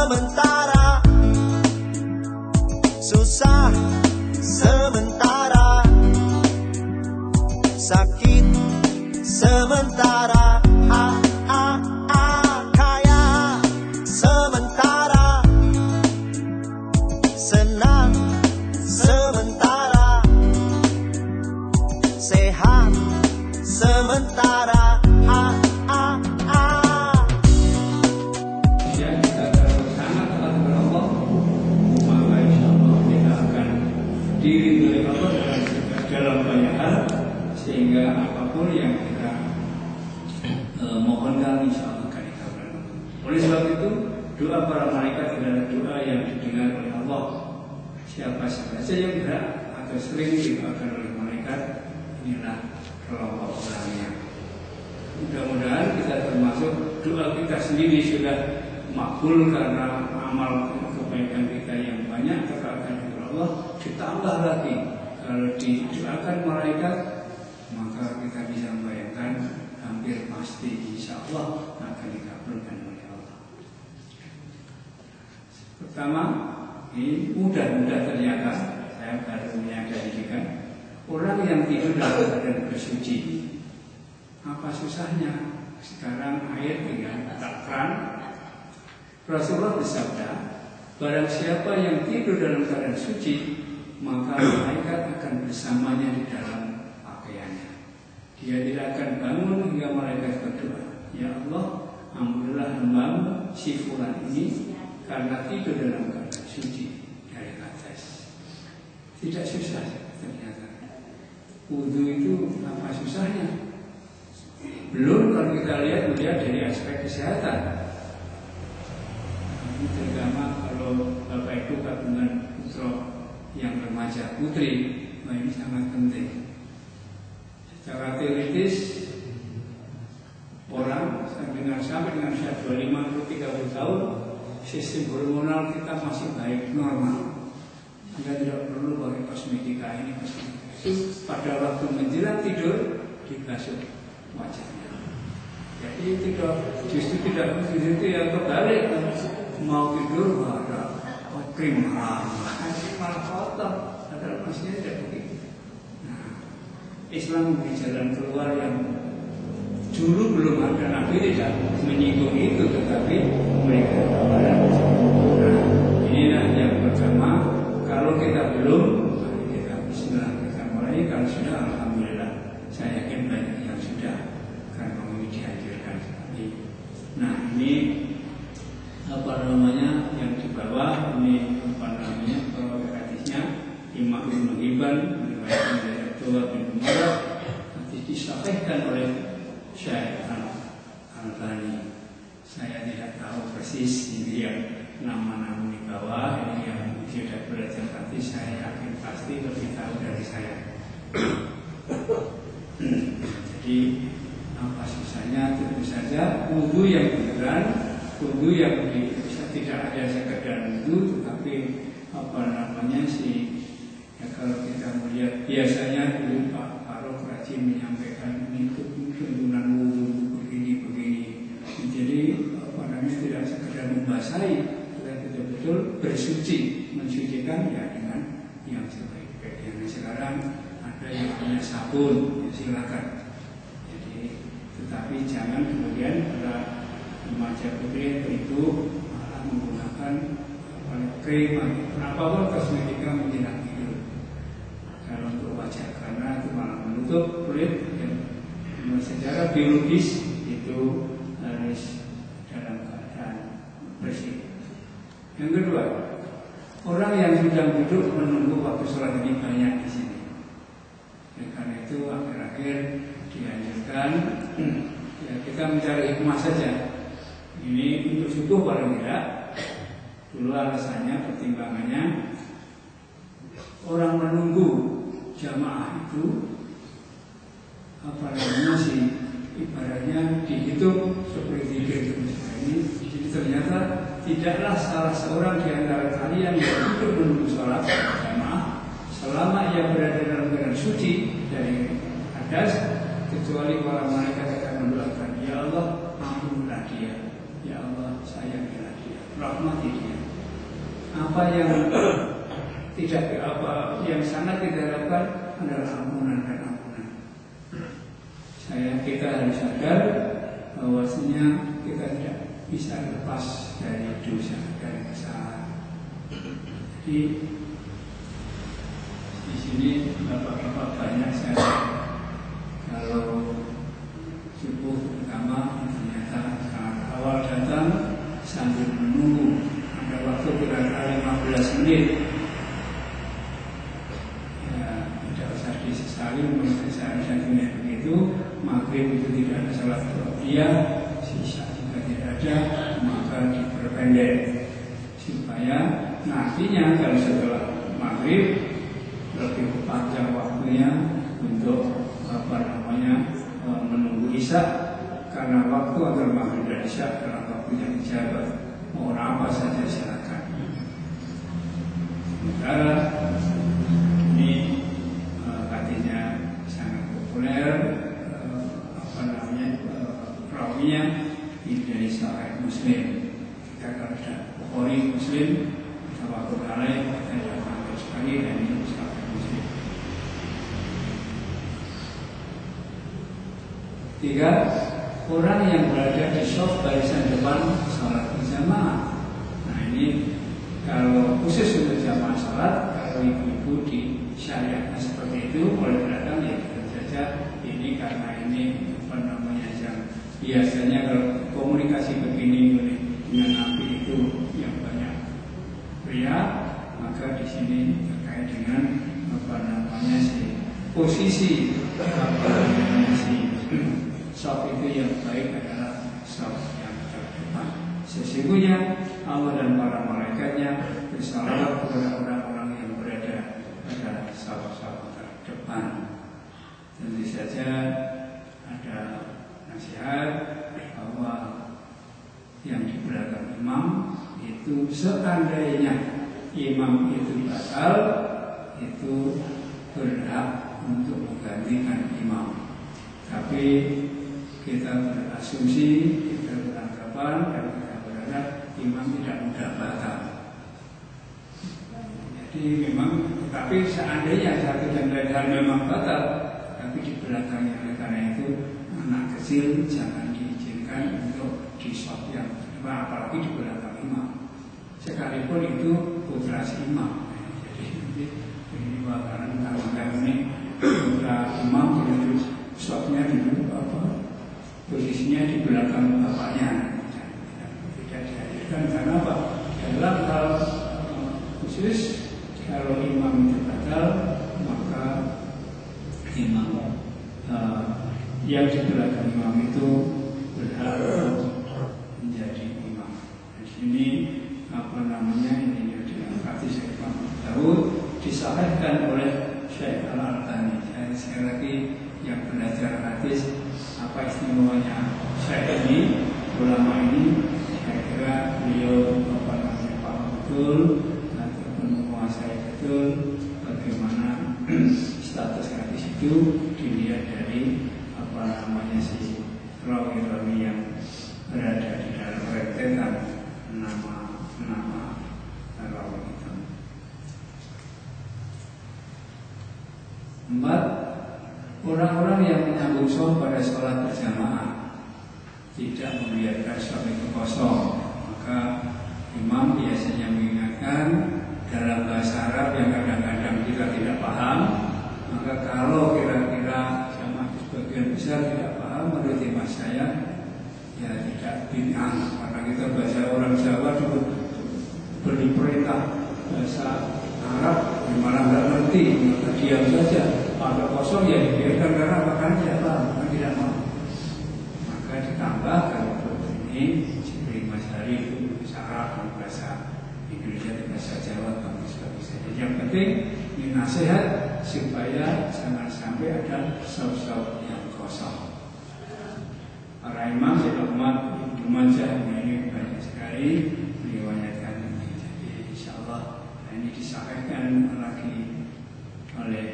sementara, susah sementara, sakit sementara, kaya sementara, senang sementara, sehat sementara. Ya, kita kalau sangat taat kepada Allah, maka insya Allah kita akan diridhoi Allah dalam banyak hal, sehingga apapun yang kita mohonkan insya Allah akan dikabulkan. Oleh sebab itu, doa para malaikat adalah doa yang didengar oleh Allah. Siapa saja yang berat atau sering didoakan oleh malaikat, inilah kelompok orangnya. Mudah-mudahan kita termasuk doa kita sendiri sudah makbul karena amal kebaikan kita yang banyak terkait dengan Allah, ditambah lagi kalau didoakan malaikat, maka kita bisa membayangkan hampir pasti insya Allah akan dikabulkan oleh Allah. Pertama, ini mudah-mudah ternyata saya baru menyadari juga orang yang tidur dalam keadaan bersuci. Apa susahnya? Sekarang air tinggal tak keran. Rasulullah bersabda, barang siapa yang tidur dalam keadaan suci, maka malaikat akan bersamanya di dalam pakaiannya. Dia tidak akan bangun hingga malaikat berdoa, ya Allah, ampunilah hamba-Mu si fulan ini karena tidur dalam keadaan suci dari atas. Tidak susah ternyata. Wudu itu apa susahnya? Belum kalau kita melihat dari aspek kesehatan. Terutama kalau Bapak Ibu kandungan putra yang remaja putri, ini sangat penting. Secara teoritis orang sampai dengan usia 25 atau 30 tahun, sistem hormonal kita masih baik normal. Anda tidak perlu pakai kosmetika ini. Pada waktu menjelang tidur dibasuh wajahnya. Jadi justru tidak begitu yang terbalik. Mau tidur ada krim malah kotor. Padahal maksudnya tidak begitu. Nah, Islam memberi jalan keluar yang dulu belum ada. Nabi tidak menyinggung itu, tetapi mereka tawaran. Nah, inilah yang pertama. Kalau kita belum, kita bismillah kita mulai. Kalau sudah, alhamdulillah. Saya yakin banyak yang sudah, karena ini dihadirkan sekali. Nah, ini yang di bawah ini hadisnya Imam Ibnu Hibban meriwayatkan dari Abdullah bin Umar, nanti disahihkan oleh Syekh Al-Albani. Saya tidak tahu persis ini yang nama-nama di bawah, ini yang sudah belajar nanti saya yakin pasti lebih tahu dari saya. Jadi apa susahnya? Tentu saja wudu yang beneran, wudu yang tidak ada sekedar wudu, tetapi kalau kita melihat biasanya dulu Pak Faruk rajin menyampaikan ini tuntunan wudu begini. Jadi tidak sekedar membasahi, tetapi betul-betul bersuci, mensucikan ya dengan yang sebaik-baiknya. Sekarang ada yang punya sabun, ya silakan. Tetapi jangan kemudian pada remaja putri itu malah menggunakan krim apapun kosmetika menjelang tidur. Kalau untuk wajah, karena itu malah menutup kulit dan secara biologis itu harus dalam keadaan bersih. Yang kedua, orang yang sudah duduk menunggu waktu sholat ini banyak di sini. Karena itu akhir-akhir dianjurkan ya kita mencari hikmah saja. Ini untuk subuh paling tidak. Dulu alasannya, pertimbangannya, orang menunggu jamaah itu sih ibaratnya dihitung seperti itu. Ini jadi ternyata tidaklah salah seorang di antara kalian yang duduk menunggu sholat jamaah selama ia berada dalam keadaan suci dari hadas, kecuali para malaikat akan mendoakan, ya Allah ampunilah dia, ya Allah sayangilah dia. rahmati dia. Apa yang tidak yang sangat kita harapkan adalah ampunan dan ampunan. Kita harus sadar bahwasanya kita tidak bisa lepas dari dosa, dari kesalahan. Jadi di sini bapak-bapak banyak saya kalau subuh pertama ternyata saat awal datang sambil menunggu ada waktu kira-kira 15 menit. Ya, tidak usah disesali menurut saya seharusnya begitu. Maghrib itu tidak ada salat dia, sisa juga tidak ada, maka diperpendek supaya nantinya kalau setelah maghrib lebih panjang waktunya untuk menunggu isya, karena waktu antara maghrib dan isya adalah waktu yang dijabat. Mau apa saja silakan. Sementara ini katanya sangat populer, perawinya dari Sahih Muslim. Kita kalau ada Bukhari Muslim, Tawakul alaih, kita ambil sekali dan ini Sahih Muslim. 3. Orang yang berada di shaf barisan depan salat berjamaah. Nah ini kalau khusus untuk jamaah salat, kalau ibu-ibu di syariatnya seperti itu boleh datang ya kita saja. Ini karena ini yang biasanya kalau komunikasi begini dengan Nabi itu yang banyak pria, maka di sini terkait dengan posisi shaf itu yang baik adalah shaf yang terdepan. Sesungguhnya Allah dan para malaikatnya bersalawat kepada orang-orang yang berada pada shaf-shaf terdepan. Tentu saja ada nasihat bahwa yang di belakang imam itu seandainya imam itu batal, itu berhak untuk menggantikan imam. Tapi kita berasumsi, kita beranggapan dan kita berharap imam tidak mudah batal. Jadi memang, tapi seandainya satu dan lain hal memang batal, tapi di belakangnya, oleh karena itu anak kecil jangan diizinkan untuk di shaf yang terdepan, apalagi di belakang imam. Sekalipun itu putra si imam. Jadi ini bakalan karena ini putra imam itu shafnya dulu posisinya di belakang bapaknya. Tidak dihadirkan karena apa? Dalam hal khusus kalau imam itu batal, maka imam yang di belakang imam itu berhak menjadi imam. Di sini ini dalam hadis Imam Daud disahihkan oleh Syekh Al-Albani. Sekali lagi yang belajar hadis apa istimewanya Syekh ini, ulama ini, saya kira beliau paham betul ataupun menguasai betul bagaimana status hadis itu dilihat dari si rawi-rawi yang berada di dalam rentetan nama rawi itu. 4. Orang-orang yang menyambung shaf pada sholat berjamaah tidak membiarkan shaf itu kosong, maka imam biasanya mengingatkan dalam bahasa Arab yang kadang-kadang kita tidak paham. Maka kalau kira-kira jamaah sebagian besar tidak paham, menurut iman saya ya tidak bid'ah, karena kita bahasa orang Jawa dulu beri perintah bahasa Arab malah nggak ngerti, maka diam saja. Pada kosong ya dibiarkan karena bahkan tidak paham, bahkan tidak mau. Maka ditambah kalau ini seperti Mas Hari itu bahasa Arab, bahasa Indonesia, bahasa Jawa, bagus-bagus saja. Yang penting ini nasihat supaya jangan sampai ada shaf-shaf yang kosong. Para imam Syekh Ahmad Ibnu Majah ini banyak sekali meriwayatkan ini. Jadi insyaallah ini disahihkan lagi oleh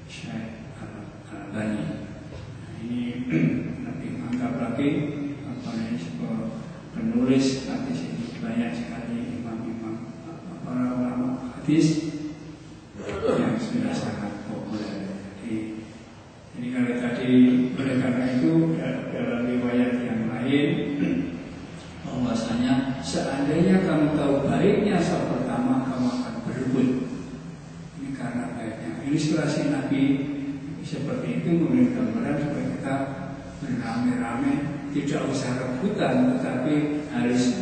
Syekh Al-Albani. Ini lebih mantap lagi, penulis hadis ini banyak sekali. hadis yang sudah sangat populer. Jadi kalau tadi oleh karena itu dalam riwayat yang lain bahwasanya seandainya kamu tahu baiknya saat pertama kamu akan berebut. Ini karena baiknya. Ilustrasi Nabi seperti itu memberi gambaran supaya kita beramai-ramai, tidak usah rebutan, tetapi harus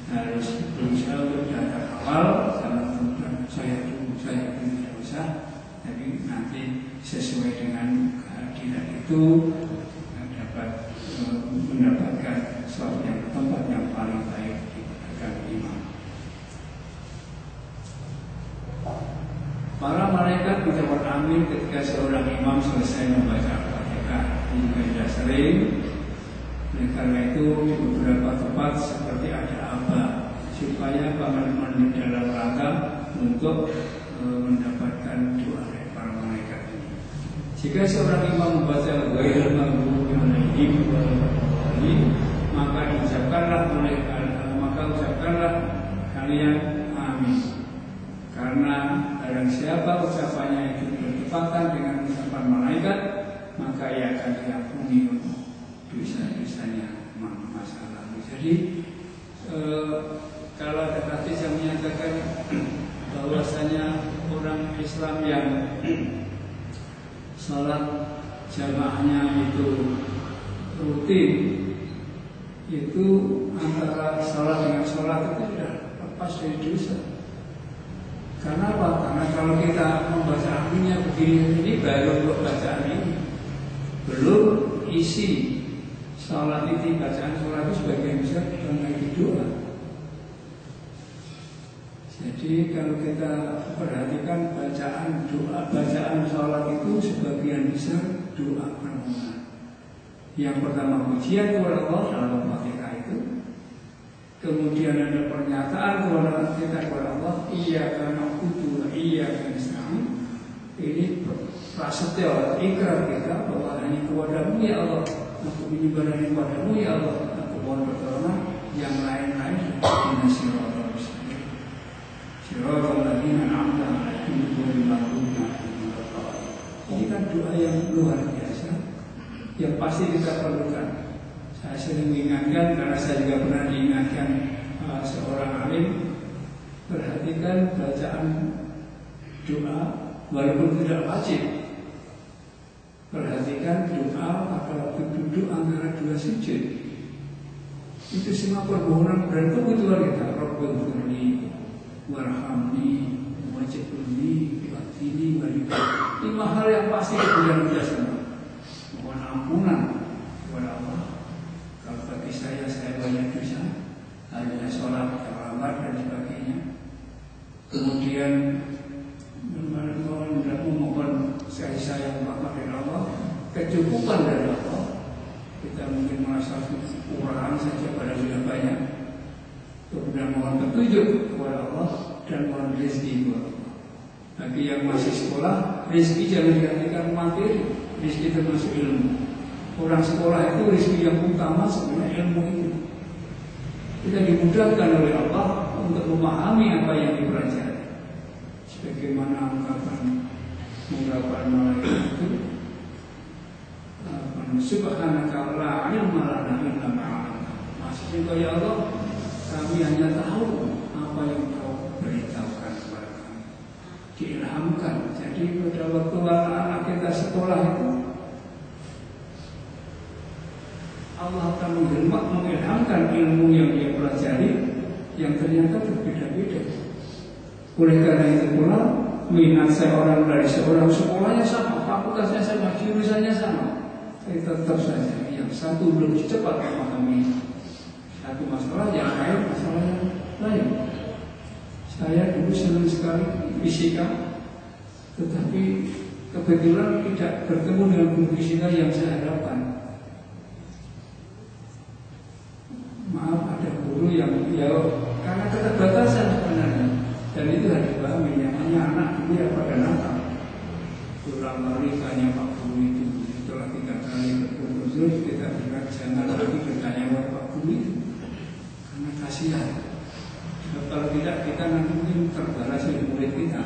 harus berusaha untuk datang awal, jangan kemudian saya tunggu tidak usah, tapi nanti sesuai dengan kehadiran itu dapat mendapatkan suatu yang tempat yang paling baik di belakang imam. Para malaikat mengucapkan amin ketika seorang imam selesai membaca Al-Fatihah. Ini juga tidak sering. Oleh karena itu di beberapa tempat seperti ada supaya teman-teman di dalam rangka untuk mendapatkan doa dari para malaikat ini. Jika seorang imam membaca ghairil maghdubi alaihim waladdallin, maka ucapkanlah kalian amin. Karena barang siapa ucapannya itu bertepatan dengan ucapan malaikat, maka ia akan diampuni dosa-dosanya masa lalu. Jadi kalau ada hadis yang menyatakan bahwasanya orang Islam yang salat jamaahnya itu rutin, itu antara salat dengan salat itu sudah lepas dari dosa. Karena apa? Karena kalau kita membaca aminnya begini, ini baru untuk bacaan ini, belum isi salat itu. Bacaan salat itu sebagian besar mengenai doa. Jadi kalau kita perhatikan bacaan doa, bacaan salat itu sebagian besar doa permohonan. Yang pertama pujian kepada Allah dalam Al-Fatihah itu. Kemudian ada pernyataan kepada kita kepada Allah, iyyaka na'budu wa iyyaka nasta'in. Ini prasetya ikrar kita bahwa hanya kepadamu ya Allah, aku menyembah kepadamu ya Allah, aku mohon pertolongan, yang lain-lain dengan siratal mustaqim. Siratal ladzina an'amta 'alaihim ghairil maghdubi 'alaihim waladdallin. Ini kan doa yang luar biasa, yang pasti kita perlukan. Saya sering mengingatkan, karena saya juga pernah diingatkan seorang alim, perhatikan bacaan doa walaupun tidak wajib. Perhatikan doa pada waktu duduk antara dua sujud. Itu semua permohonan dan kebutuhan kita. Rabbighfirli warhamni wajibni bi'atini walika. 5 hal yang pasti kemudian kita semua. Mohon ampunan kepada Allah. Kalau bagi saya banyak dosa, hanya sholat terlambat dan sebagainya. Kemudian memohon saya rahmat dari Allah, kecukupan dari Allah. Kita mungkin merasa kurang saja pada sudah banyak. Kemudian mohon petunjuk kepada Allah dan mohon rezeki kepada Allah. Bagi yang masih sekolah, rezeki jangan diartikan materi, rezeki termasuk ilmu. Orang sekolah itu rezeki yang utama sebenarnya ilmu itu. Kita dimudahkan oleh Allah untuk memahami apa yang dipelajari. Sebagaimana ungkapan malaikat itu, subhanaka la ilma lana illa ma 'allamtana. Maksudnya ya Allah, kami hanya tahu apa yang Kau beritahukan kepada kami. Diilhamkan. Jadi pada waktu anak kita sekolah itu, Allah akan mengilhamkan ilmu yang dia pelajari yang ternyata berbeda-beda. Oleh karena itu pula, minat seorang dari seorang sekolahnya sama, fakultasnya sama, jurusannya sama, tapi tetap saja yang satu belum cepat memahami satu masalah, yang lain masalah yang lain. Saya dulu senang sekali fisika, tetapi kebetulan tidak bertemu dengan guru fisika yang saya harapkan. Maaf, ada guru yang karena keterbatasan sebenarnya, dan itu harus dipahami. Namanya anak dulu ya pada nakal. Pulang balik tanya Pak Guru itu, setelah 3 kali berkursus kita bilang jangan lagi bertanya kepada Pak Guru itu, karena kasihan Kalau tidak kita nanti mungkin terbalas oleh murid kita.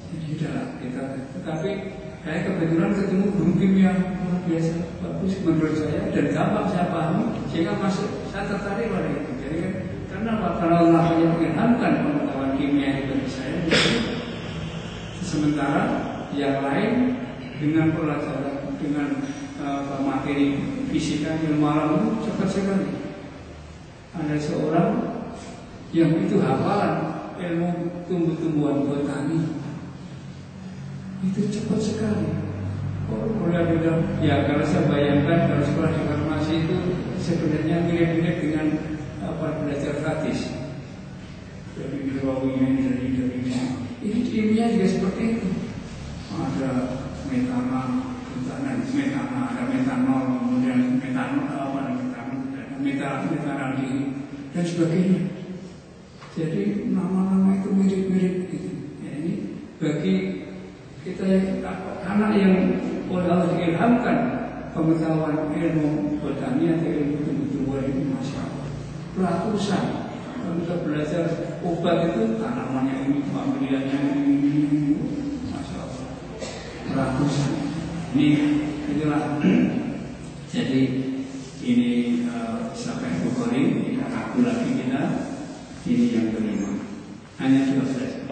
Jadi tidak kita. Tetapi saya kebetulan ketemu guru kimia luar biasa bagus menurut saya dan gampang saya pahami sehingga masuk saya tertarik pada itu. Jadi kan karena kalau Allah yang mengilhamkan pengetahuan kimia itu bagi saya, sementara yang lain dengan pelajaran dengan materi fisika ilmu alam cepat sekali. Ada seorang yang itu hafalan ilmu tumbuh-tumbuhan botani itu cepat sekali. Boleh bilang, ya kalau saya bayangkan kalau sekolah di farmasi itu sebenarnya mirip-mirip dengan belajar hadis. Dari Nawawinya dari ini ilmiah juga seperti itu. Ada ada metanol, kemudian metanaldehyid dan sebagainya. Jadi nama-nama itu mirip-mirip gitu. Ya, ini bagi kita yang anak yang oleh Allah diilhamkan pengetahuan ilmu botani atau ilmu tumbuh-tumbuhan itu masya Allah. Ratusan kalau kita belajar obat itu tanamannya ini, familianya ini, masya Allah. Ratusan. Ini itulah. Jadi ini Sahih Bukhari, kita aku lagi kita. Ini yang kelima. Hanya 12.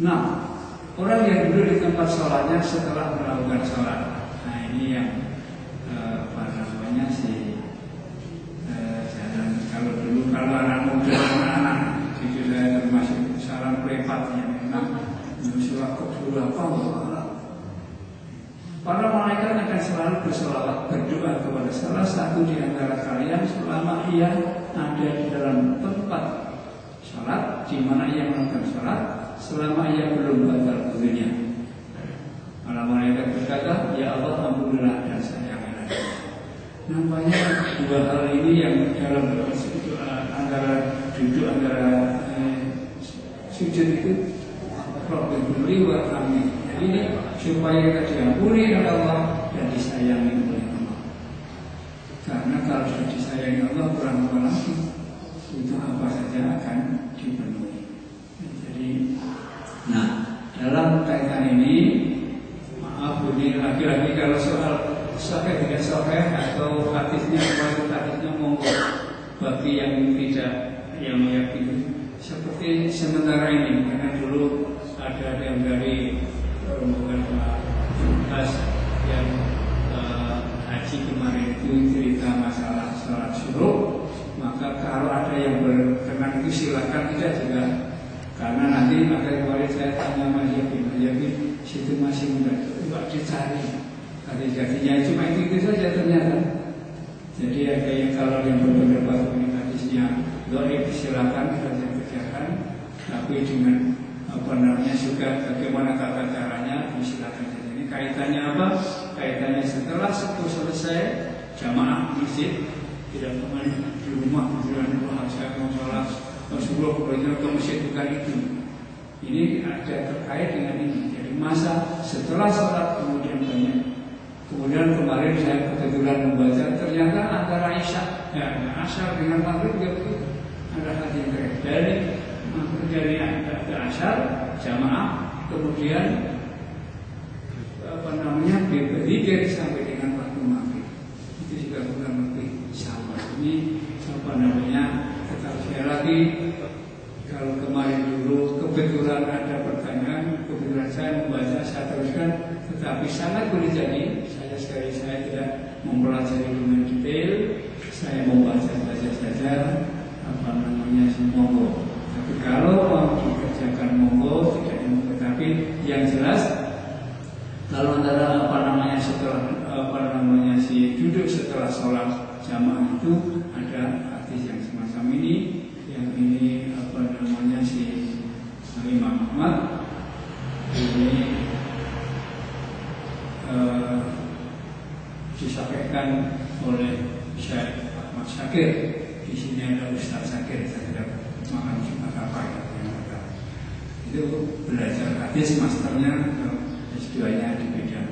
Nah, orang yang duduk di tempat sholatnya setelah melakukan sholat. Nah, ini yang namanya jalan. Kalau dulu kalau anak muda, anak cucu saya termasuk salam prepat yang memang surat dulu apa? Para malaikat akan selalu bersolawat berdoa kepada salah satu di antara kalian selama ia ada di dalam tempat sholat, di mana ia melakukan sholat, selama ia belum batal wudunya. Para malaikat berkata, ya Allah ampunilah dan sayangilah. Nampaknya dua hal ini yang dalam antara duduk antara sujud itu Rabbil wa rahmi. Ini supaya kita diampuni oleh Allah dan disayangi oleh Allah. Karena kalau sudah disayangi Allah kurang apa lagi, itu apa saja akan dipenuhi. Jadi, nah dalam kaitan ini, maaf ini lagi-lagi kalau soal sahih tidak sahih atau hadisnya monggo bagi yang tidak yang meyakini seperti sementara ini, karena dulu ada yang dari rombongan Mas yang haji kemarin itu cerita masalah sholat syuruk, maka kalau ada yang berkenan itu silakan, tidak juga, karena nanti akhir kemarin saya tanya Mas Yakin situ masih muda, coba dicari hati-hatinya cuma itu saja ternyata. Jadi ada yang kalau yang berpendapat hadisnya doib silakan saja kerjakan, tapi dengan juga bagaimana tata caranya silakan saja. Ini kaitannya apa? Kaitannya setelah itu selesai jamaah masjid, tidak kembali di rumah saya mau sholat subuh kemudian ke masjid, bukan itu. Ini ada terkait dengan ini. Jadi masa setelah sholat kemudian banyak. Kemudian kemarin saya kebetulan membaca ternyata antara Isya Asyar dengan Maghrib juga begitu. Ada hadis dari Asyar jamaah, kemudian berzikir sampai dengan waktu Maghrib. Itu juga kurang lebih sama. Ini tetap sekali lagi, kalau kemarin dulu kebetulan ada pertanyaan, kebetulan saya membaca, saya teruskan, tetapi sangat boleh jadi saya tidak mempelajari dengan detail, saya membaca saja monggo. Tapi kalau mau dikerjakan monggo, tidak monggo. Tapi yang jelas kalau antara setelah si duduk setelah sholat jamaah itu ada hadis yang semacam ini, yang ini si Imam Ahmad ini disampaikan oleh Syekh Ahmad Syakir. Di sini ada Ustaz Syakir, saya tidak makan Jumat apa ya, itu belajar hadis, masternya S2-nya di bidang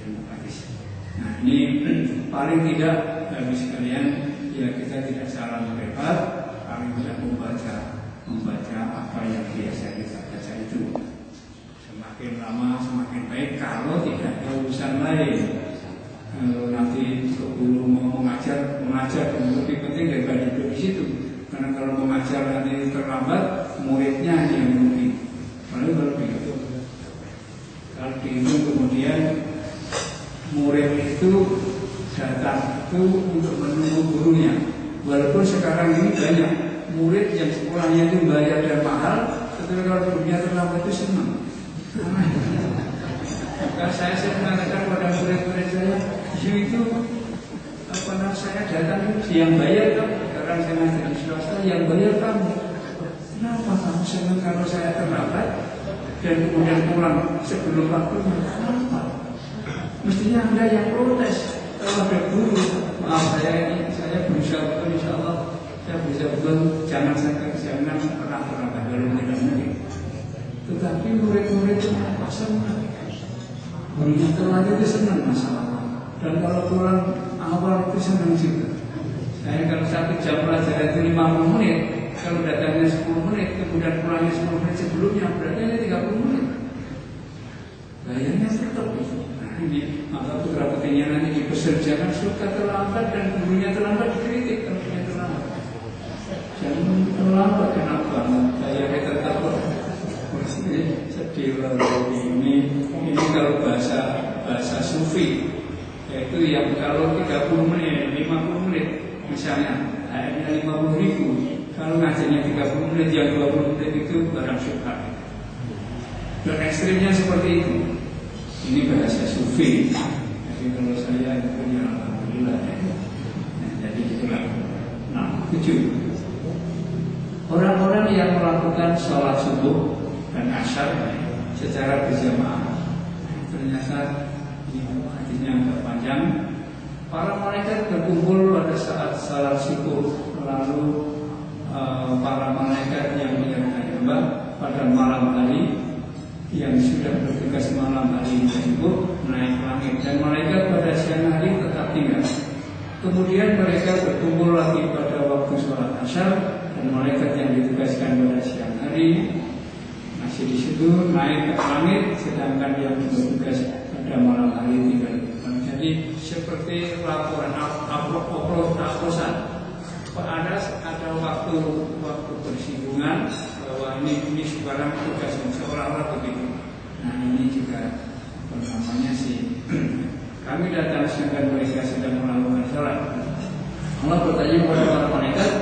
ilmu hadis. Nah ini paling tidak bagi sekalian biar kita tidak salah mendapat, kami bisa membaca apa yang biasa kita baca itu. Semakin lama semakin baik kalau tidak ada urusan lain. Kalau nanti guru mau mengajar lebih penting daripada duduk di situ. Karena kalau mengajar nanti terlambat, muridnya yang rugi. Kalau begitu, kalau dihitung kemudian murid itu datang itu untuk menunggu gurunya. Walaupun sekarang ini banyak murid yang sekolahnya itu bayar dan mahal, tetapi kalau gurunya terlambat itu senang. Maka saya mengatakan pada murid-murid saya, itu saya datang yang bayar kamu. Sekarang saya ngajar di swasta, yang bayar kamu. Kenapa kamu senang kalau saya terlambat dan kemudian pulang sebelum waktu? Kenapa? Mestinya Anda yang protes. Kalau ada guru, maaf saya berusaha betul, insya Allah saya berusaha betul, jangan pernah terlambat dalam tidak mungkin. Tetapi murid-murid itu apa senang? Gurunya terlambat itu senang masalah. Dan kalau pulang awal itu senang juga. Saya kalau 1 jam pelajaran itu 50 menit, kalau datangnya 10 menit, kemudian pulangnya 10 menit sebelumnya, berarti hanya 30 menit. Bayarnya tetap. Nah ini, maka putra putrinya nanti dipesan jangan suka terlambat dan gurunya terlambat dikritik kalau punya terlambat. Jangan terlambat, kenapa? Bayarnya tetap. Sedih ini kalau bahasa sufi. Yaitu yang kalau 30 menit, 50 menit misalnya hanya 50.000, kalau ngajarnya 30 menit, yang 20 menit itu barang syubhat. Dan ekstrimnya seperti itu. Ini bahasa sufi. Jadi kalau saya itu ya alhamdulillah. Jadi itulah. Nah, 7. Orang-orang yang melakukan sholat subuh dan asar secara berjamaah, ternyata hadisnya agak panjang. Para malaikat berkumpul pada saat salat subuh, lalu para malaikat yang menyertai hamba pada malam hari yang sudah bertugas malam hari tersebut naik langit, dan malaikat pada siang hari tetap tinggal. Kemudian mereka berkumpul lagi pada waktu sholat asar, dan malaikat yang ditugaskan pada siang hari masih di situ naik ke langit, sedangkan yang bertugas pada malam hari tinggal. Jadi seperti laporan oplosan. Ada waktu bersinggungan bahwa ini sekarang tugas seolah-olah begitu. Nah ini juga namanya sih. Kami datang sedangkan mereka sedang melakukan sholat. Allah bertanya kepada para malaikat,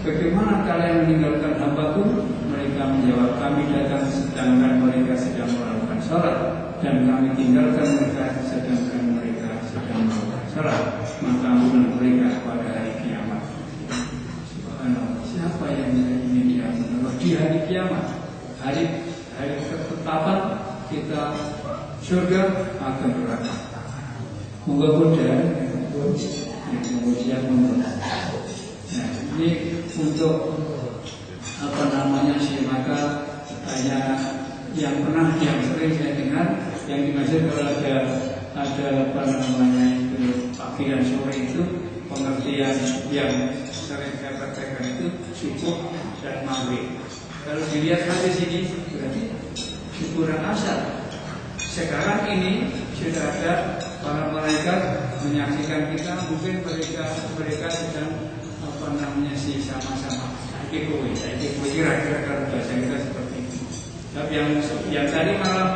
bagaimana kalian meninggalkan hambaku? Mereka menjawab, kami datang sedangkan mereka sedang melakukan sholat, dan kami tinggalkan mereka sedangkan mereka sedang melakukan sholat. Maka ampunan mereka pada hari kiamat. Subhanallah, siapa yang ingin diampuni di hari kiamat? Hari ketetapan kita surga atau neraka. Moga-moga Nah ini untuk maka hanya yang sering saya dengar yang dimaksud kalau ada pagi dan sore itu pengertian yang sering saya praktekkan itu subuh dan maghrib. Kalau dilihat di sini berarti subuh dan asar. Sekarang ini sudah ada para malaikat menyaksikan kita, mungkin mereka sedang sama-sama saya kira-kira kalau bahasa kita seperti itu. Tapi yang tadi malam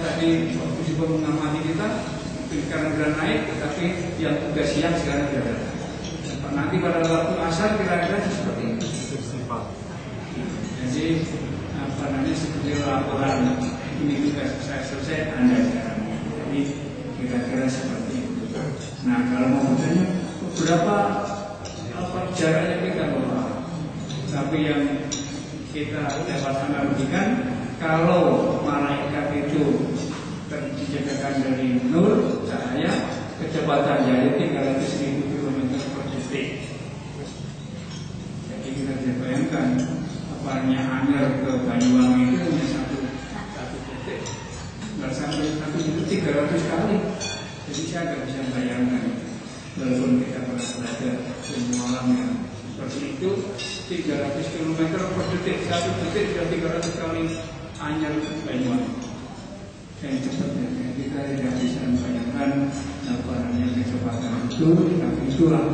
tadi waktu juga mengamati kita karena sudah naik, tetapi yang tugas siang sekarang sudah datang. Nanti pada waktu asar kira-kira seperti itu. Jadi seperti laporan ini tugas saya selesai, Anda sekarang. Jadi kira-kira seperti itu. Nah kalau mau bertanya berapa jaraknya kita bawa, tapi yang kita dapat analogikan kalau malaikat itu dijadikan dari nur cahaya, kecepatannya 300.000 km per detik. Jadi kita bisa bayangkan apanya Anyer ke Banyuwangi itu hanya satu detik, nggak sampai 1 detik 300 kali. Jadi saya nggak bisa bayangkan walaupun kita pernah belajar itu 300 km per detik, 1 detik sudah 300 kali anyar Banyuwangi. Dan cepatnya kita tidak bisa membayangkan apa namanya kecepatan itu, tapi itulah.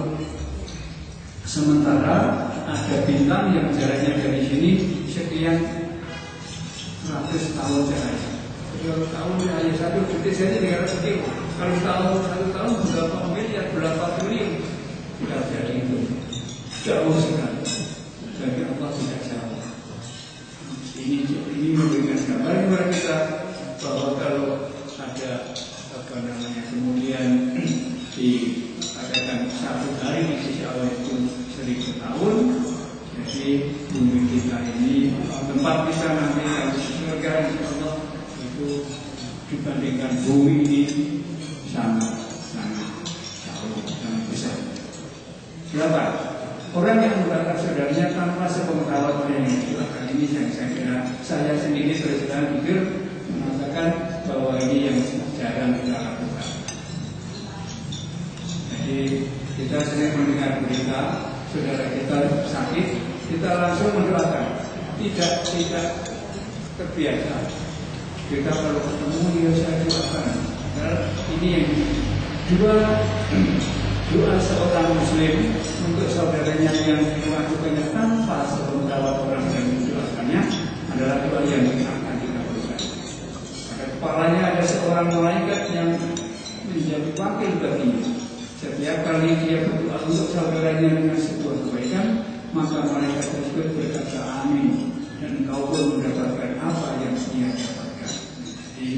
Sementara ada bintang yang jaraknya dari sini sekian ratus tahun jaraknya. 300 tahun hanya 1 detik saja 300 kilo. Kalau 1 tahun berapa miliar, berapa triliun, tidak jadi itu. Jauh sekali. Jadi Allah tidak jauh. Ini memberikan gambar kepada kita bahwa kalau ada apa namanya kemudian dikatakan 1 hari di sisi Allah itu 1000 tahun, jadi bumi kita ini tempat kita nanti kalau surga insya Allah itu dibandingkan bumi ini sangat jauh, sangat besar. Berapa? Orang yang membakar saudaranya tanpa sepengetahuan yang silakan ini yang saya kira saya sendiri terus terang pikir mengatakan bahwa ini yang jarang kita lakukan. Jadi kita sering mendengar berita saudara kita sakit, kita langsung mendoakan. Tidak terbiasa. Kita kalau ketemu dia saya doakan. Ini yang doa seorang muslim untuk saudaranya yang dilakukannya tanpa sepengetahuan orang yang mendoakannya adalah doa yang akan kita berikan. Pada kepalanya ada seorang malaikat yang menjadi wakil baginya. Setiap kali dia berdoa untuk saudaranya dengan sebuah kebaikan, maka malaikat tersebut berkata amin, dan engkau pun mendapatkan apa yang dia dapatkan. Jadi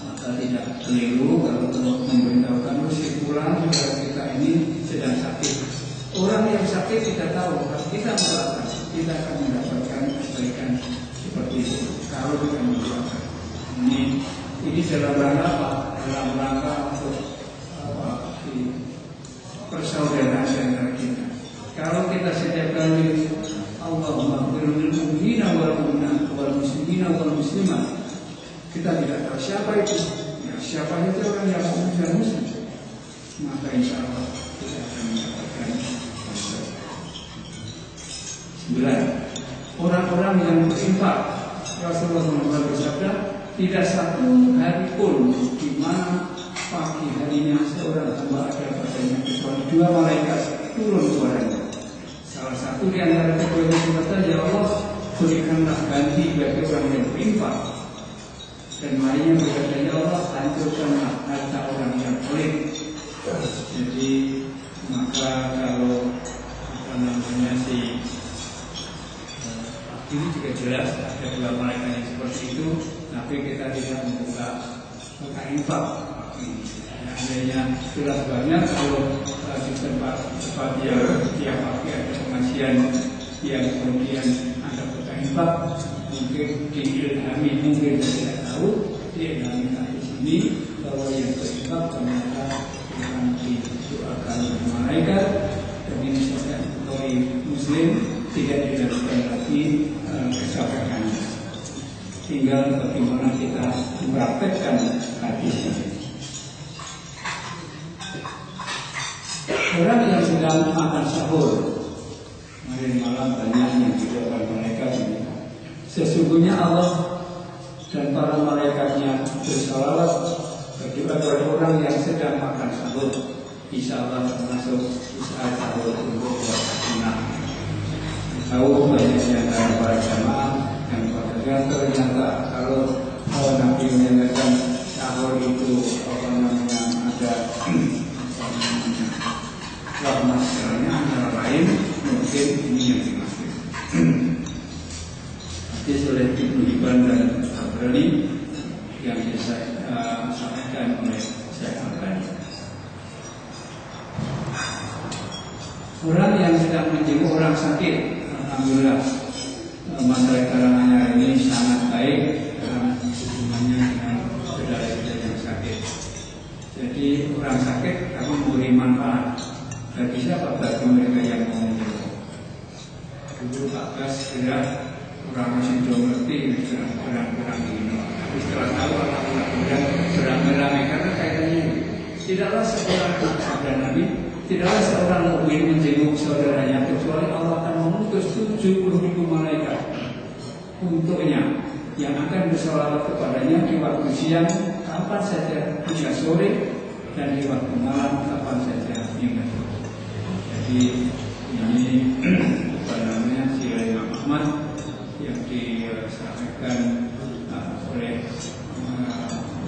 maka tidak keliru kalau memberitahukan kesimpulan saudara kita ini sedang sakit. Orang yang sakit tidak tahu, kalau kita mendoakan, kita akan mendapatkan kebaikan seperti itu. Kalau kita mendoakan, ini dalam rangka apa? Dalam rangka untuk persaudaraan antara kita. Kalau kita setiap kali Allahumma firlil mu'minina wal mu'minat wal muslimina wal muslimat, kita tidak tahu siapa itu. Ya, siapa itu orang yang mukmin dan muslim. Maka insya Allah kita akan mendapatkan. 9. Orang-orang yang berinfak, Rasulullah SAW bersabda, tidak satu hari pun di mana pagi harinya seorang hamba ada padanya kecuali 2 malaikat turun suaranya. Salah satu di antara keduanya berkata, ya Allah, berikanlah ganti bagi orang yang berinfak. Dan lainnya berkata, ya Allah, hancurkanlah harta orang yang pelit. Jadi maka kalau apa namanya ini juga jelas ada 2 malaikat yang seperti itu, tapi kita tidak membuka infak. Adanya jelas banyak kalau di tempat yang tiap pagi ada pengajian yang kemudian ada buka infak, mungkin diilhami, mungkin tidak tahu diilhami di sini bahwa yang berinfak ternyata akan didoakan oleh malaikat, dan ini sudah oleh muslim tidak dilakukan lagi kesabarannya. Tinggal bagaimana kita mempraktekkan hadis ini. Orang yang sedang makan sahur, hari malam banyak yang didoakan malaikat ini. Sesungguhnya Allah dan para malaikatnya bersalawat berdoa kepada orang yang sedang makan sahur. Insya Allah termasuk usaha sahur untuk sunnah. Tahu banyak yang antara para jamaah yang pada ternyata kalau Nabi menyatakan sahur itu apa namanya ada masalahnya antara lain, mungkin ini yang dimaksud. Hadis oleh Ibnu Hibban dan Tabrani yang disampaikan oleh Syekh Albani. Orang yang sedang menjenguk orang sakit, alhamdulillah masalah karangannya ini sangat baik dalam hubungannya dengan saudara kita yang sakit. Jadi orang sakit akan memberi manfaat bagi siapa? Bagi mereka yang mau menjenguk. Dulu Pak Bas kira orang masih belum ngerti kurang ini. Tapi setelah tahu alhamdulillah kurang beramai karena kaitannya tidaklah seorang sabda Nabi Tidaklah seorang mukmin menjenguk saudaranya kecuali Allah akan mengutus 70.000 malaikat untuknya yang akan bersolawat kepadanya di waktu siang kapan saja hingga sore dan di waktu malam kapan saja hingga sore. Jadi ini apa namanya sirah Imam Ahmad yang disampaikan oleh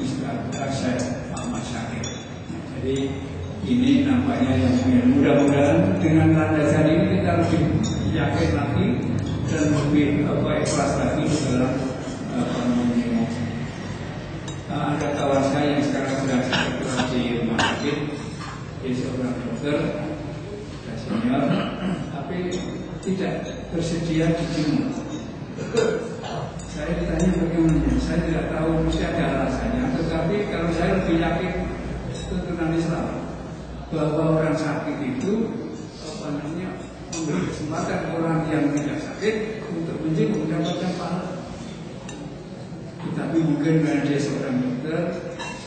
Ustaz Syekh Ahmad Syakir. Jadi ini nampaknya yang mudah-mudahan dengan landasan ini kita lebih yakin lagi dan lebih ikhlas lagi dalam menjenguk. Ada kawan saya yang sekarang sedang sakit di rumah sakit, dia seorang dokter, senior, tapi tidak bersedia dijenguk. Saya ditanya bagaimana, saya tidak tahu, mesti ada alasannya. Tetapi kalau saya lebih yakin tuntunan Islam bahwa orang sakit itu memberi kesempatan orang yang tidak sakit untuk menjenguk mendapatkan pahala. Tetapi mungkin karena dia seorang dokter,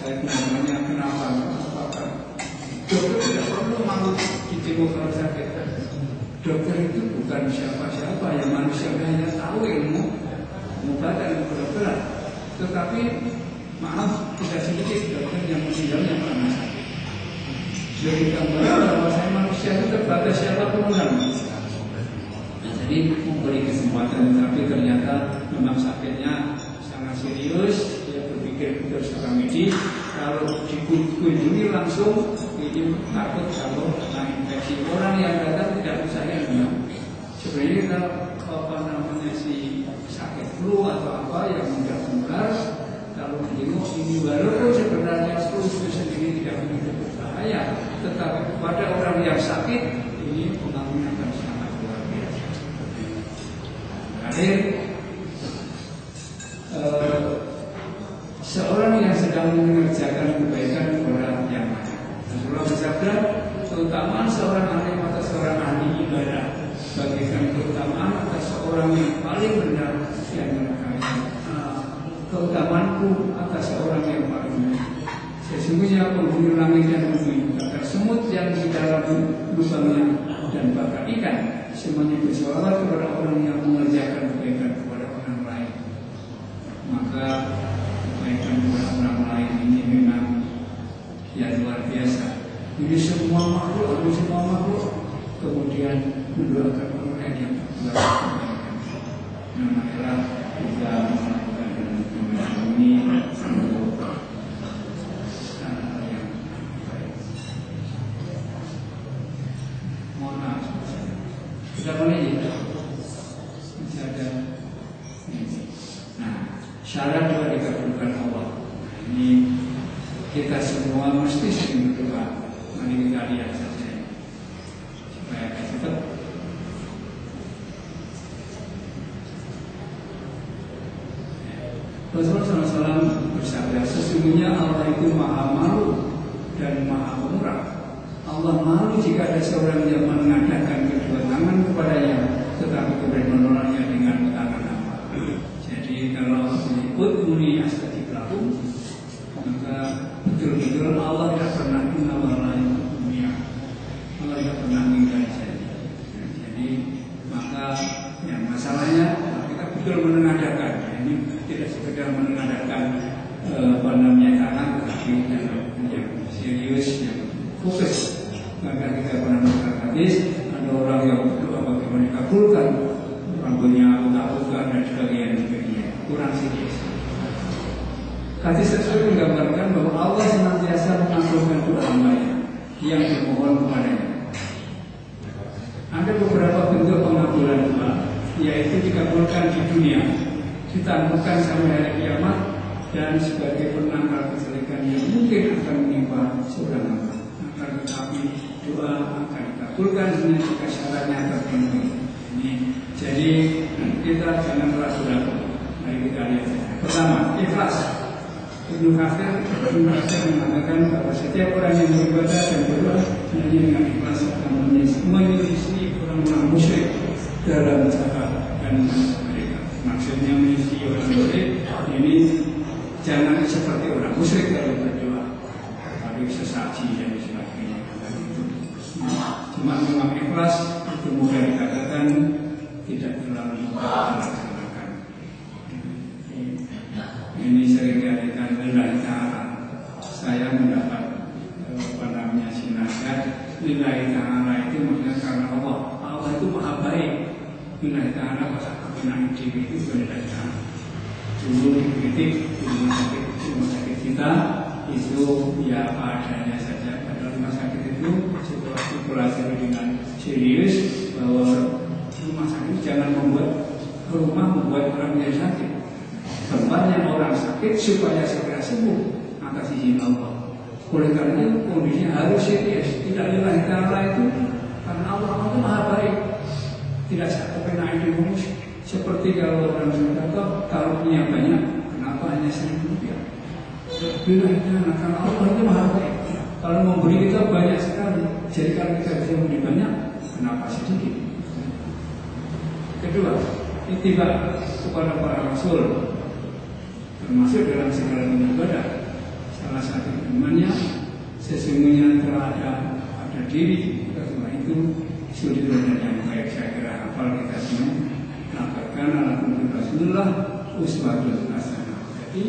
saya namanya kenapa? Apakah dokter tidak perlu mau dijenguk kalau sakit? Dokter itu bukan siapa-siapa, yang manusia hanya tahu ilmu pengobatan kedokteran. Tetapi maaf, tidak sedikit dokter yang meninggalnya karena sakit. Jadi gambaran bahwa saya manusia itu terbatas siapapun orang. Jadi memberi kesempatan, tapi ternyata memang sakitnya sangat serius. Dia berpikir betul seorang medis, kalau dikunjungi langsung ini takut kalau kena infeksi. Orang yang datang tidak percaya dengan sebenarnya kalau si sakit flu atau apa yang mudah menular, kalau menjenguk ini walaupun sebenarnya flu itu sendiri tidak begitu berbahaya, tetapi kepada orang yang sakit ini pengaruhnya akan sangat luar biasa. Terakhir, seorang yang sedang mengerjakan kebaikan orang yang lain, Rasulullah bersabda, keutamaan seorang alim atau seorang ahli ibadah bagikan keutamaan atas seorang yang paling benar yang kalian. Keutamaanku atas seorang yang paling benar. Sesungguhnya penghuni langit dan bumi, bakar semut yang di dalam lubangnya dan bakar ikan, semuanya bersolawat kepada orang yang mengerjakan kebaikan kepada orang lain. Maka kebaikan kepada orang lain ini memang ya luar biasa. Jadi semua makhluk kemudian mendoakan orang yang melakukan kebaikan. Nah, maka kita melakukan ini sudah boleh ya? Masih ada ini. Nah, syarat doa dikabulkan Allah. Ini kita semua mesti sering berdoa. Mari kita lihat saja supaya cepat. Rasulullah SAW bersabda, sesungguhnya Allah itu maha malu dan maha pemurah. Allah malu jika ada seorang yang mengadakan kedua tangan kepadanya, tetapi kemudian menolaknya dengan tangan apa. Jadi kalau menyebut muni astajib lahum, maka betul-betul Allah tidak pernah menawarkan dunia. Allah tidak pernah meninggalkan saya. Jadi maka yang masalahnya kita betul menenadakan. Ini tidak sekedar menenadakan tangan, tetapi yang serius, yang fokus. Maka kita pernah mengatakan hadis, ada orang yang berdoa bagaimana dikabulkan, rambutnya kabulkan dan sebagainya, kurang sikit. Hadis tersebut menggambarkan bahwa Allah senantiasa mengabulkan doa hambanya yang dimohon kepadanya. Ada beberapa bentuk pengabulan doa, yaitu dikabulkan di dunia, ditangguhkan sampai hari kiamat, dan sebagai penangkal kejelekan yang mungkin akan menimpa seorang hamba. Tetapi doa akan dikabulkan dengan jika syaratnya terpenuhi. Ini jadi kita jangan ragu-ragu. Mari kita lihat. Pertama, ikhlas. Ibnu Katsir mengatakan bahwa setiap orang yang beribadah dan berdoa hanya dengan ikhlas akan menyelisih orang-orang musyrik dalam cara dan mereka. Maksudnya menyelisih orang musyrik ini jangan seperti orang musyrik dalam berdoa, tapi sesaji dan sebagainya. cuma memang ikhlas itu mudah dikatakan, tidak terlalu mudah dilaksanakan. Ini sering diartikan lillahi ta'ala. Saya mendapat sinasat lillahi ta'ala itu maksudnya karena Allah. Allah itu maha baik. Lillahi ta'ala pasal kebenaran diri itu lillahi ta'ala. Dulu dikritik di rumah sakit kita itu ya apa adanya saja. Padahal rumah sakit itu setelah dipelajari dengan serius bahwa rumah sakit jangan membuat orang menjadi sakit. Tempatnya orang sakit supaya segera sembuh atas izin Allah. Oleh karena itu kondisinya harus serius. Tidak lillahi ta'ala itu karena Allah itu maha baik. Tidak satu kena itu seperti kalau orang berkata kalau punya banyak, kenapa hanya 1.000 rupiah? Lillahi ta'ala karena Allah itu maha baik. Kalau memberi kita banyak sekali, jadi kalau kita bisa memberi banyak, kenapa sedikit? Kedua, ittiba kepada para rasul, termasuk dalam segala ibadah. Salah satu imannya sesungguhnya telah ada diri Rasulullah itu suri dan yang baik. Saya kira hafal kita semua. Katakan alakum Rasulullah uswatun hasanah. Jadi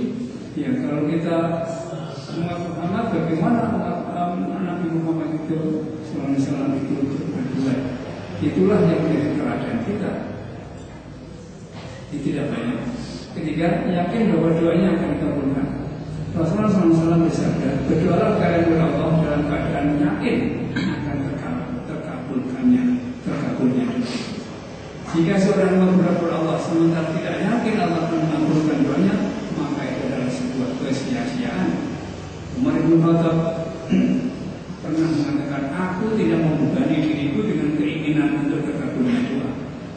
ya kalau kita umat Muhammad, bagaimana Nabi Muhammad itu SAW itu berbuat, itulah yang menjadi teladan kita. Itu tidak banyak. Ketiga, yakin bahwa doanya akan dikabulkan. Rasulullah SAW bersabda, berdoalah kalian kepada Allah dalam keadaan yakin akan terkabulnya doa. Jika seorang berdoa Allah sementara tidak yakin Allah akan mengabulkan doanya, maka itu adalah sebuah kesia-siaan. Umar bin Khattab pernah mengatakan, aku tidak membebani diriku dengan keinginan untuk terkabulnya doa.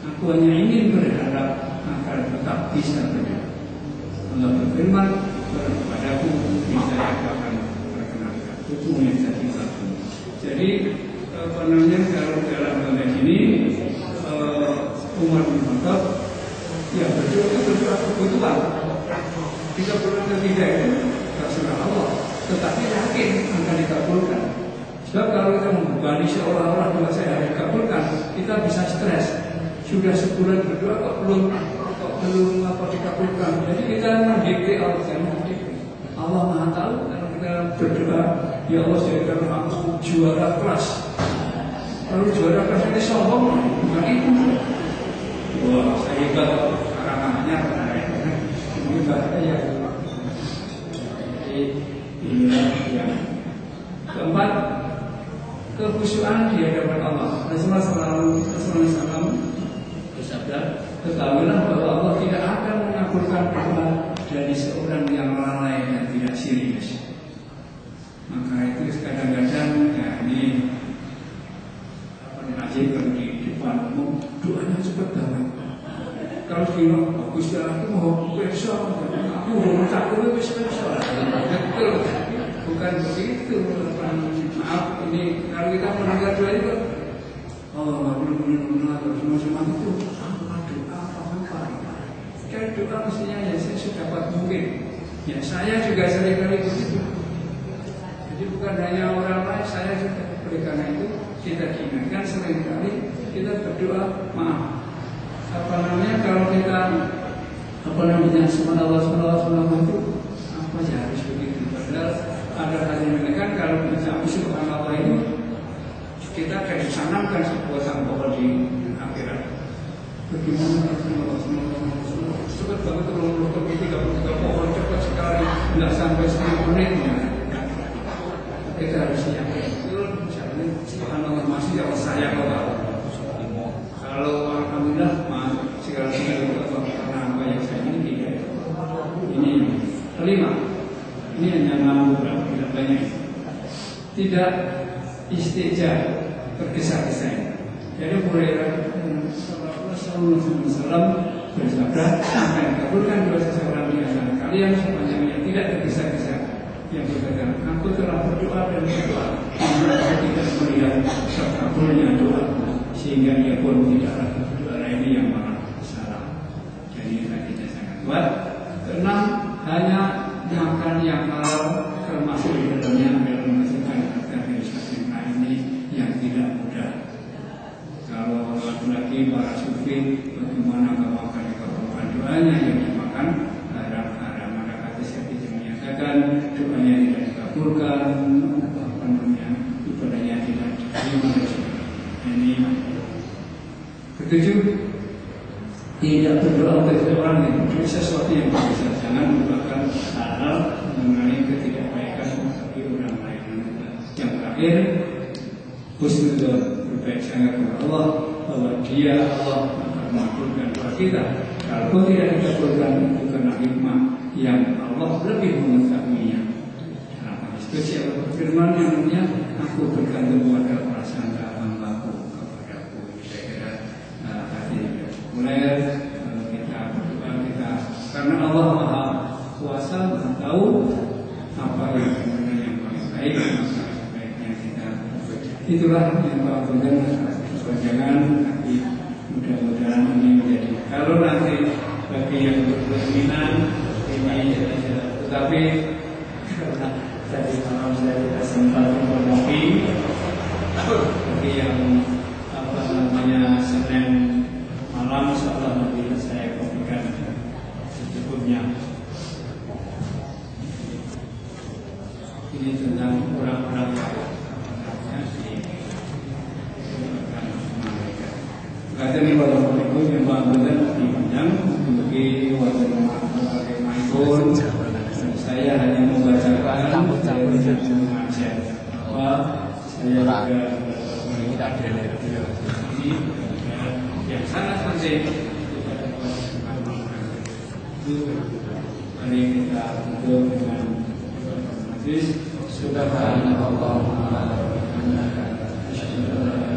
Aku hanya ingin berharap agar tetap bisa berdoa. Allah berfirman, kepadaku niscaya akan terkenalkan. Itu menjadi satu. Jadi kalau dalam konteks ini Umar bin Khattab ya berdoa itu berdoa kebutuhan. Kita berdoa tidak itu terserah Allah, tetapi yakin akan dikabulkan. Sebab kalau kita membebani seolah-olah doa saya harus dikabulkan, kita bisa stres. Sudah sebulan berdoa kok belum dikabulkan. Jadi kita mendikte Allah, Allah Maha Tahu. Kalau kita berdoa, ya Allah jadikan aku juara kelas. Kalau juara kelas ini sombong, bukan itu. Wah, saya hebat karangannya ini bahaya. Jadi inilah yang keempat, kekhusyuan di hadapan Allah. Rasulullah SAW bersabda, ketahuilah bahwa Allah tidak akan mengabulkan doa dari seorang yang lalai dan tidak serius. Maka itu kadang-kadang ya ini najib kalau di depan umum doanya cepat banget. Kalau kira bagus ya aku mau besok, aku mau takut besok. Betul, bukan begitu. Maaf, ini kalau kita mendengar doa itu, oh benar-benar semua itu doa apa? Kan doa mestinya ya saya sedapat mungkin. Ya saya juga seringkali begitu. Jadi bukan hanya orang lain, saya juga. Oleh karena itu kita diingatkan seringkali kita berdoa maaf. Kalau kita subhanallah itu apa ya harus begitu? Padahal ada hal yang menekan kalau kita subhanallah ini kita akan disanamkan sebuah sampel di akhirat. Bagaimana subhanallah cepat banget turun ke 33 pohon cepat sekali, nggak sampai 10 menit. Kita harus yakin. Subhanallah masih jauh saya kalau alhamdulillah segala karena apa yang saya miliki. Ini kelima, ini hanya 6 tidak banyak. Tidak istijab tergesa-gesa. Jadi Hurairah Rasulullah SAW bersabda, akan kabulkan doa seseorang di antara kalian sepanjang yang tidak tergesa-gesa. Yang berkata, aku telah berdoa dan berdoa, namun saya tidak melihat terkabulnya doa, sehingga ia pun tidak lagi berdoa. Ini yang malah salah. Jadi kita sangat kuat. Keenam, hanya makan yang halal termasuk di dalamnya adalah menghasilkan harta ini yang tidak mudah. lagi para sufi bagaimana membawakan doanya yang dimakan haram-haram. Maka kata saya menyatakan doanya tidak dikabulkan, ibadahnya tidak diterima. Ini ketujuh, tidak berdoa untuk orang yang berdua sesuatu yang bisa, jangan merupakan halal mengenai ketidakbaikan bagi orang lain. Yang terakhir, husnuzon, berbaik sangka kepada Allah bahwa Dia Allah akan mengabulkan doa kita. Kalaupun tidak dikabulkan itu karena hikmah yang Allah lebih mengetahuinya. Dalam hadis qudsi Allah berfirman yang namanya, aku bergantung pada prasangka hambaku kepadaku. Saya kira hati mulai kita berdoa kita karena Allah Maha Kuasa, Maha tahu apa yang sebenarnya yang paling baik, maka sebaiknya kita itulah yang paling penting. Jangan nanti mudah-mudahan ini menjadi kalau nanti bagi yang berminat ini tetapi karena tadi malam saya tidak sempat mengopi bagi yang Senin malam insyaallah nanti saya kopikan secukupnya. Ini tentang orang-orang kata ni kalau itu yang benar dipanjang bagi wajib maupun saya hanya membacakan saya tidak mengajar saya juga yang sangat penting itu mari kita tutup dengan majlis subhanallah wa bihamdihi